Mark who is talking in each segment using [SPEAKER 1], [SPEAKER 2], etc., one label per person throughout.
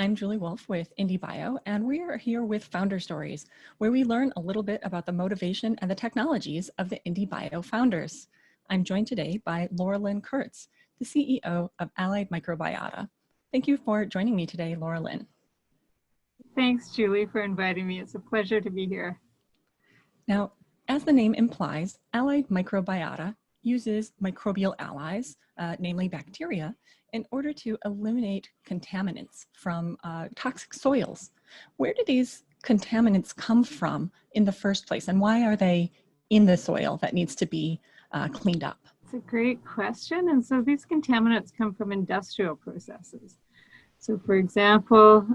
[SPEAKER 1] I'm Julie Wolf with IndieBio, and we are here with Founder Stories, where we learn a little bit about the motivation and the technologies of the IndieBio founders. I'm joined today by Lynn Kurtz, the CEO of Allied Microbiota. Thank you for joining me today, Lynn.
[SPEAKER 2] Thanks, Julie, for inviting me. It's a pleasure to be here.
[SPEAKER 1] Now, as the name implies, Allied Microbiota uses microbial allies, namely bacteria, in order to eliminate contaminants from toxic soils. Where do these contaminants come from in the first place, and why are they in the soil that needs to be cleaned up?
[SPEAKER 2] It's a great question. And so these contaminants come from industrial processes. So for example,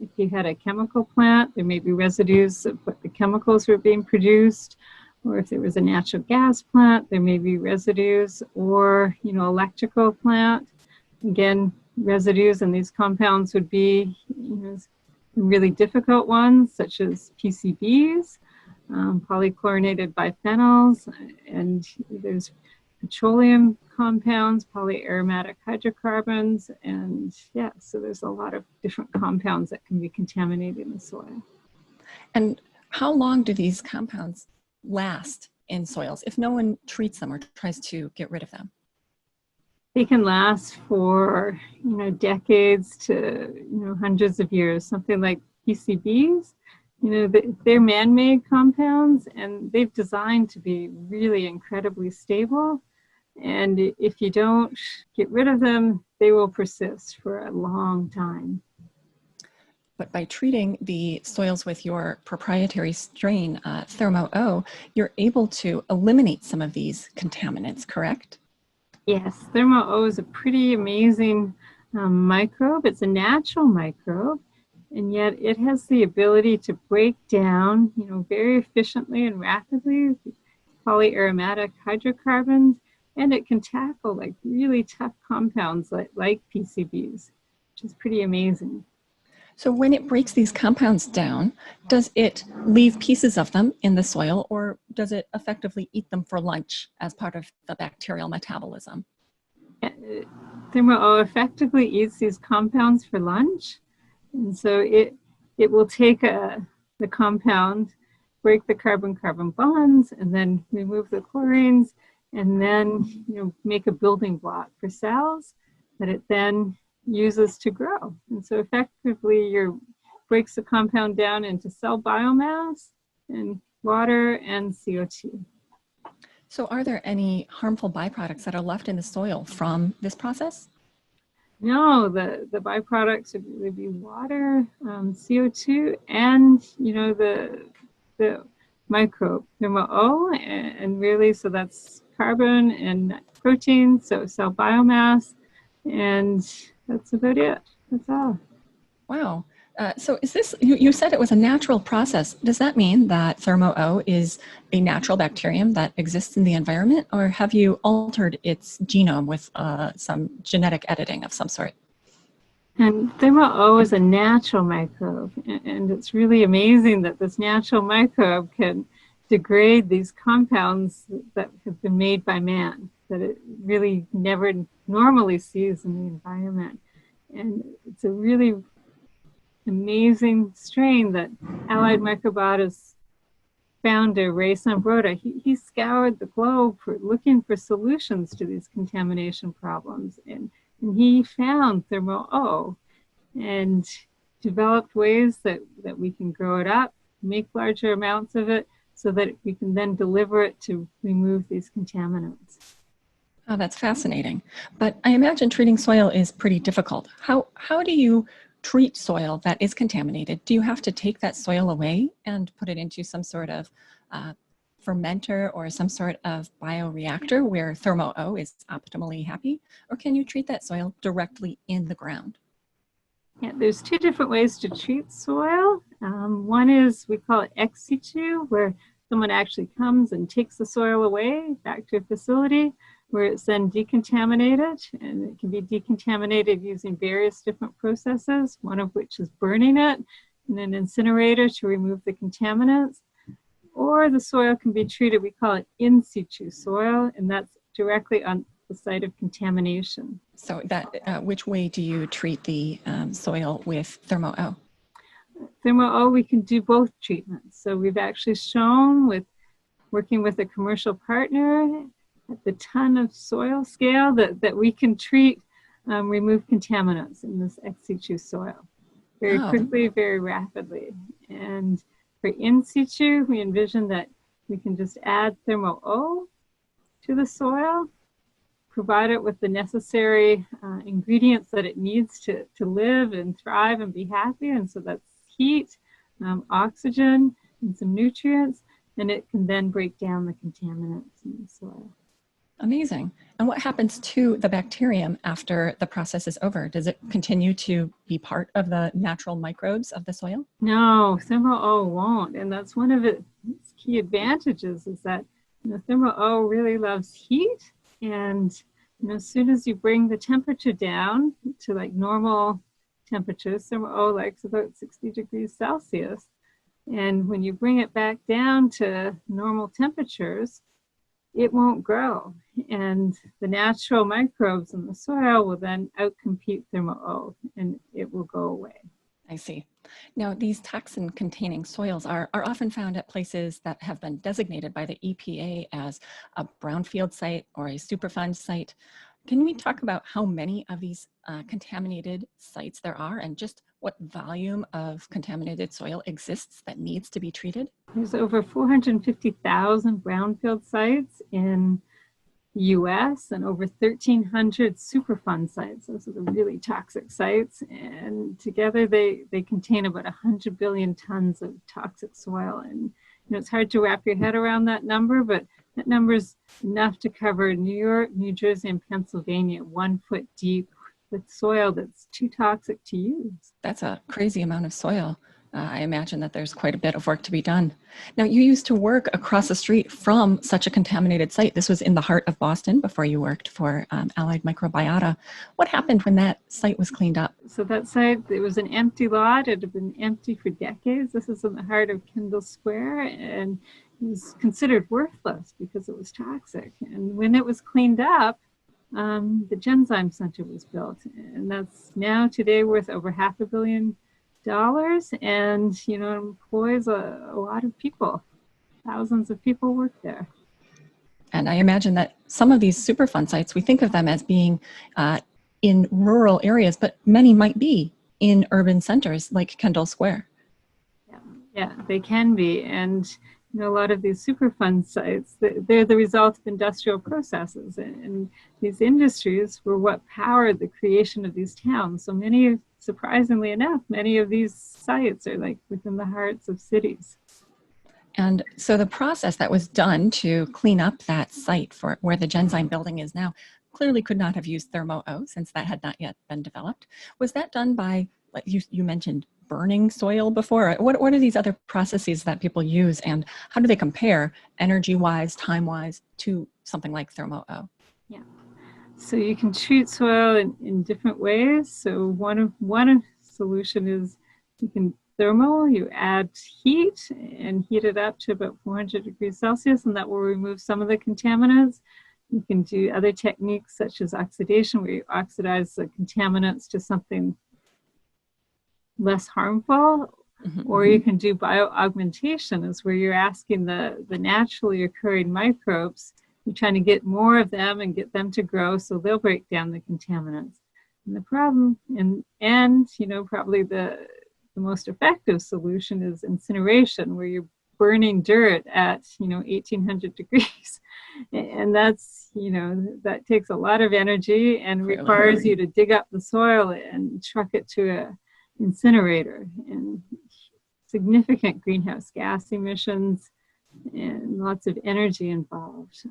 [SPEAKER 2] if you had a chemical plant, there may be residues of what the chemicals were being produced, or if there was a natural gas plant, there may be residues, or electrical plant, again, residues, and these compounds would be really difficult ones, such as PCBs, polychlorinated biphenyls, and there's petroleum compounds, polyaromatic hydrocarbons, and so there's a lot of different compounds that can be contaminated in the soil.
[SPEAKER 1] And how long do these compounds last in soils if no one treats them or tries to get rid of them?
[SPEAKER 2] They can last for decades to hundreds of years. Something like PCBs, they're man-made compounds, and they've designed to be really incredibly stable. And if you don't get rid of them, they will persist for a long time.
[SPEAKER 1] But by treating the soils with your proprietary strain, Thermoo, you're able to eliminate some of these contaminants, correct?
[SPEAKER 2] Yes, Thermoo is a pretty amazing microbe. It's a natural microbe, and yet it has the ability to break down, very efficiently and rapidly polyaromatic hydrocarbons, and it can tackle like really tough compounds like PCBs, which is pretty amazing.
[SPEAKER 1] So when it breaks these compounds down, does it leave pieces of them in the soil, or does it effectively eat them for lunch as part of the bacterial metabolism?
[SPEAKER 2] Thermoo effectively eats these compounds for lunch. And so it will take the compound, break the carbon-carbon bonds, and then remove the chlorines, and then make a building block for cells that it then uses to grow. And so effectively breaks the compound down into cell biomass and water and CO2.
[SPEAKER 1] So are there any harmful byproducts that are left in the soil from this process?
[SPEAKER 2] No, the byproducts would really be water, CO2, and the microbe, Thermoo, and really, so that's carbon and protein, so cell biomass, and that's about it. That's all.
[SPEAKER 1] Wow. So is this, you said it was a natural process. Does that mean that Thermoo is a natural bacterium that exists in the environment, or have you altered its genome with some genetic editing of some sort?
[SPEAKER 2] And Thermoo is a natural microbe, and it's really amazing that this natural microbe can degrade these compounds that have been made by man, that it really never normally sees in the environment. And it's a really amazing strain that Allied Microbiota's founder, Ray Sambrota, he scoured the globe for looking for solutions to these contamination problems. And he found Thermoo and developed ways that we can grow it up, make larger amounts of it, so that we can then deliver it to remove these contaminants.
[SPEAKER 1] Oh, that's fascinating. But I imagine treating soil is pretty difficult. How do you treat soil that is contaminated? Do you have to take that soil away and put it into some sort of fermenter or some sort of bioreactor where Thermoo is optimally happy? Or can you treat that soil directly in the ground?
[SPEAKER 2] Yeah, there's two different ways to treat soil. One is, we call it ex situ, where someone actually comes and takes the soil away back to a facility where it's then decontaminated, and it can be decontaminated using various different processes, one of which is burning it in an incinerator to remove the contaminants. Or the soil can be treated, we call it in situ soil, and that's directly on the site of contamination.
[SPEAKER 1] So that, which way do you treat the soil with Thermoo?
[SPEAKER 2] Thermoo, we can do both treatments. So we've actually shown with working with a commercial partner at the ton of soil scale that we can treat, remove contaminants in this ex situ soil very quickly, very rapidly. And for in situ, we envision that we can just add Thermoo to the soil, provide it with the necessary ingredients that it needs to live and thrive and be happy. And so that's heat, oxygen, and some nutrients, and it can then break down the contaminants in the soil.
[SPEAKER 1] Amazing. And what happens to the bacterium after the process is over? Does it continue to be part of the natural microbes of the soil?
[SPEAKER 2] No, Thermoo won't. And that's one of its key advantages, is that Thermoo really loves heat. And as soon as you bring the temperature down to like normal temperatures, Thermoo likes about 60 degrees Celsius. And when you bring it back down to normal temperatures, it won't grow. And the natural microbes in the soil will then outcompete Thermoo, and it will go away.
[SPEAKER 1] I see. Now, these toxin-containing soils are often found at places that have been designated by the EPA as a brownfield site or a Superfund site. Can we talk about how many of these contaminated sites there are, and just what volume of contaminated soil exists that needs to be treated?
[SPEAKER 2] There's over 450,000 brownfield sites in the US and over 1,300 Superfund sites. Those are the really toxic sites. And together they contain about 100 billion tons of toxic soil. And it's hard to wrap your head around that number, but that number is enough to cover New York, New Jersey, and Pennsylvania 1 foot deep with soil that's too toxic to use.
[SPEAKER 1] That's a crazy amount of soil. I imagine that there's quite a bit of work to be done. Now, you used to work across the street from such a contaminated site. This was in the heart of Boston before you worked for Allied Microbiota. What happened when that site was cleaned up?
[SPEAKER 2] So that site, it was an empty lot. It had been empty for decades. This is in the heart of Kendall Square, and it was considered worthless because it was toxic. And when it was cleaned up, the Genzyme Center was built, and that's now today worth over $500 million, and employs a lot of people. Thousands of people work there.
[SPEAKER 1] And I imagine that some of these Superfund sites, we think of them as being in rural areas, but many might be in urban centers like Kendall Square.
[SPEAKER 2] Yeah, they can be. And a lot of these Superfund sites, they're the result of industrial processes. And these industries were what powered the creation of these towns. So surprisingly enough, many of these sites are like within the hearts of cities.
[SPEAKER 1] And so the process that was done to clean up that site for where the Genzyme building is now clearly could not have used Thermoo since that had not yet been developed. Was that done by, like you mentioned, burning soil before? What are these other processes that people use, and how do they compare energy-wise, time-wise to something like Thermoo?
[SPEAKER 2] Yeah. So you can treat soil in different ways. So one solution is you can Thermoo, you add heat and heat it up to about 400 degrees Celsius, and that will remove some of the contaminants. You can do other techniques such as oxidation, where you oxidize the contaminants to something less harmful. Or you can do bioaugmentation, is where you're asking the naturally occurring microbes, you're trying to get more of them and get them to grow so they'll break down the contaminants. And the problem, and probably the most effective solution is incineration, where you're burning dirt at 1800 degrees. And that's, that takes a lot of energy and requires you to dig up the soil and truck it to a incinerator, and significant greenhouse gas emissions and lots of energy involved.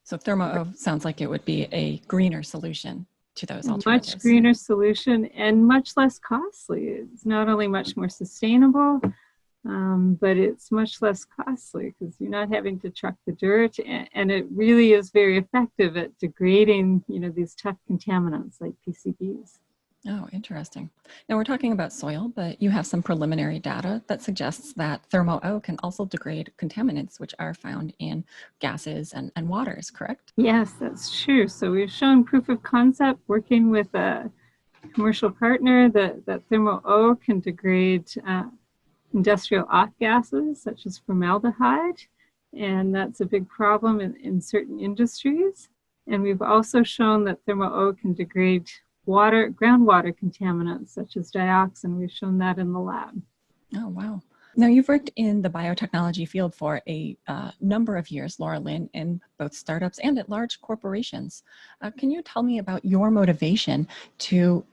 [SPEAKER 1] So Thermoo sounds like it would be a greener solution to those alternatives.
[SPEAKER 2] Much greener solution and much less costly. It's not only much more sustainable, but it's much less costly because you're not having to truck the dirt, and it really is very effective at degrading, these tough contaminants like PCBs.
[SPEAKER 1] Oh, interesting. Now we're talking about soil, but you have some preliminary data that suggests that Thermoo can also degrade contaminants which are found in gases and waters, correct?
[SPEAKER 2] Yes, that's true. So we've shown proof of concept working with a commercial partner that Thermoo can degrade industrial off gases such as formaldehyde, and that's a big problem in certain industries. And we've also shown that Thermoo can degrade groundwater contaminants such as dioxin. We've shown that in the lab.
[SPEAKER 1] Oh, wow. Now, you've worked in the biotechnology field for a number of years, Laura Lynn, in both startups and at large corporations. Can you tell me about your motivation to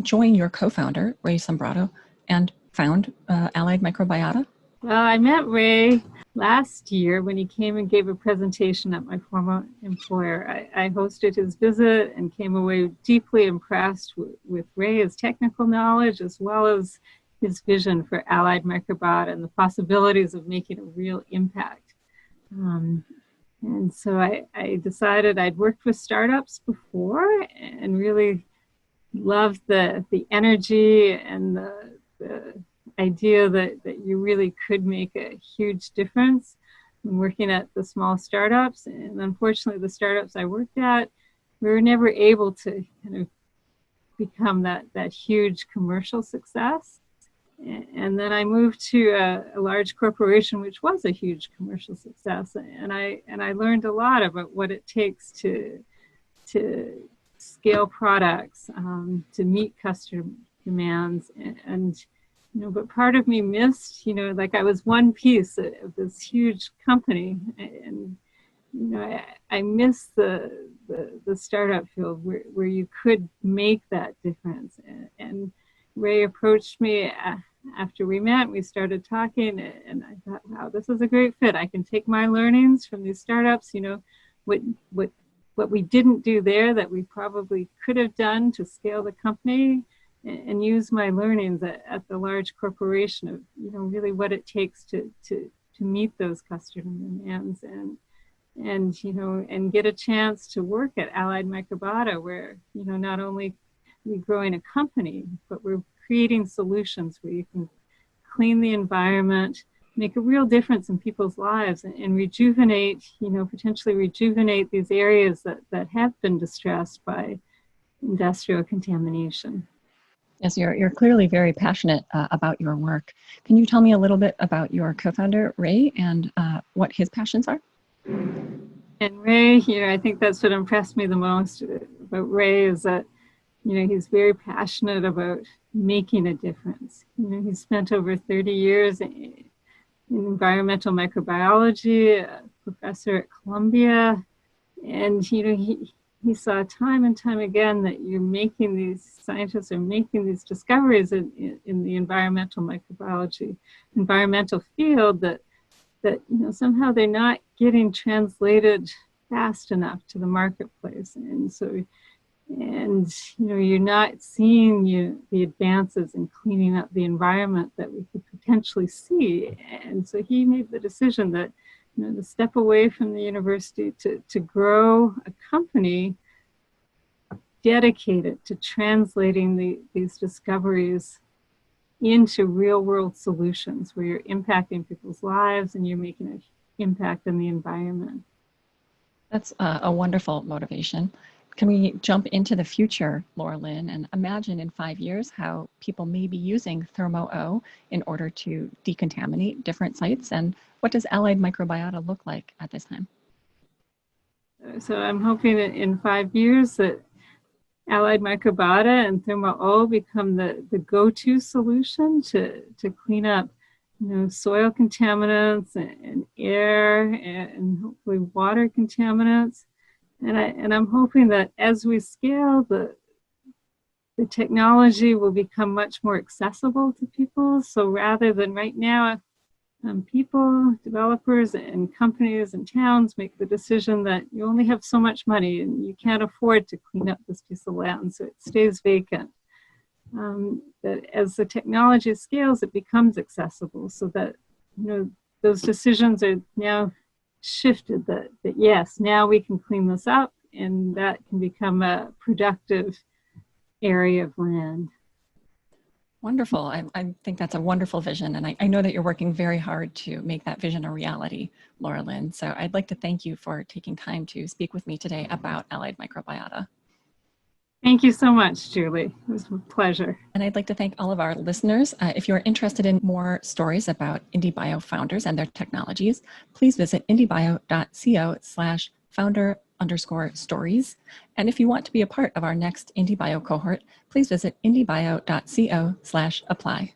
[SPEAKER 1] join your co-founder, Ray Sombrato, and found Allied Microbiota?
[SPEAKER 2] Well, I met Ray last year when he came and gave a presentation at my former employer. I hosted his visit and came away deeply impressed with Ray's technical knowledge as well as his vision for Allied Microbiota and the possibilities of making a real impact. And so I decided I'd worked with startups before and really loved the energy and the idea that you really could make a huge difference in working at the small startups. And unfortunately, the startups I worked at, we were never able to kind of become that huge commercial success. And then I moved to a large corporation, which was a huge commercial success. And I learned a lot about what it takes to scale products, to meet customer demands. And but part of me missed, like I was one piece of this huge company. And, I miss the startup field where you could make that difference. And Ray approached me after we met. We started talking, and I thought, wow, this is a great fit. I can take my learnings from these startups, what we didn't do there that we probably could have done to scale the company, and use my learnings at the large corporation of, really what it takes to meet those customer demands and get a chance to work at Allied Microbiota, where, not only we're growing a company, but we're creating solutions where you can clean the environment, make a real difference in people's lives, and rejuvenate, potentially rejuvenate these areas that have been distressed by industrial contamination.
[SPEAKER 1] Yes, you're clearly very passionate about your work. Can you tell me a little bit about your co-founder, Ray, and what his passions are?
[SPEAKER 2] And Ray, I think that's what impressed me the most about Ray is that, he's very passionate about making a difference. He spent over 30 years in environmental microbiology, a professor at Columbia, and, he saw time and time again that scientists are making these discoveries in the environmental microbiology, environmental field that somehow they're not getting translated fast enough to the marketplace. And so, you're not seeing the advances in cleaning up the environment that we could potentially see. And so he made the decision that, to step away from the university to grow a company dedicated to translating these discoveries into real world solutions where you're impacting people's lives and you're making an impact on the environment.
[SPEAKER 1] That's a wonderful motivation. Can we jump into the future, Laura Lynn, and imagine in 5 years how people may be using Thermoo in order to decontaminate different sites? And what does Allied Microbiota look like at this time?
[SPEAKER 2] So I'm hoping that in 5 years that Allied Microbiota and Thermoo become the go-to solution to clean up soil contaminants and air and hopefully water contaminants. And I'm hoping that as we scale, the technology will become much more accessible to people. So rather than right now, people, developers, and companies and towns make the decision that you only have so much money and you can't afford to clean up this piece of land, so it stays vacant. That as the technology scales, it becomes accessible, so that those decisions are now shifted. That yes, now we can clean this up, and that can become a productive area of land.
[SPEAKER 1] Wonderful. I think that's a wonderful vision. And I know that you're working very hard to make that vision a reality, Laura Lynn. So I'd like to thank you for taking time to speak with me today about allied microbiota.
[SPEAKER 2] Thank you so much, Julie. It was a pleasure.
[SPEAKER 1] And I'd like to thank all of our listeners. If you're interested in more stories about IndieBio founders and their technologies, please visit indiebio.co/founder_stories. And if you want to be a part of our next IndieBio cohort, please visit indiebio.co/apply.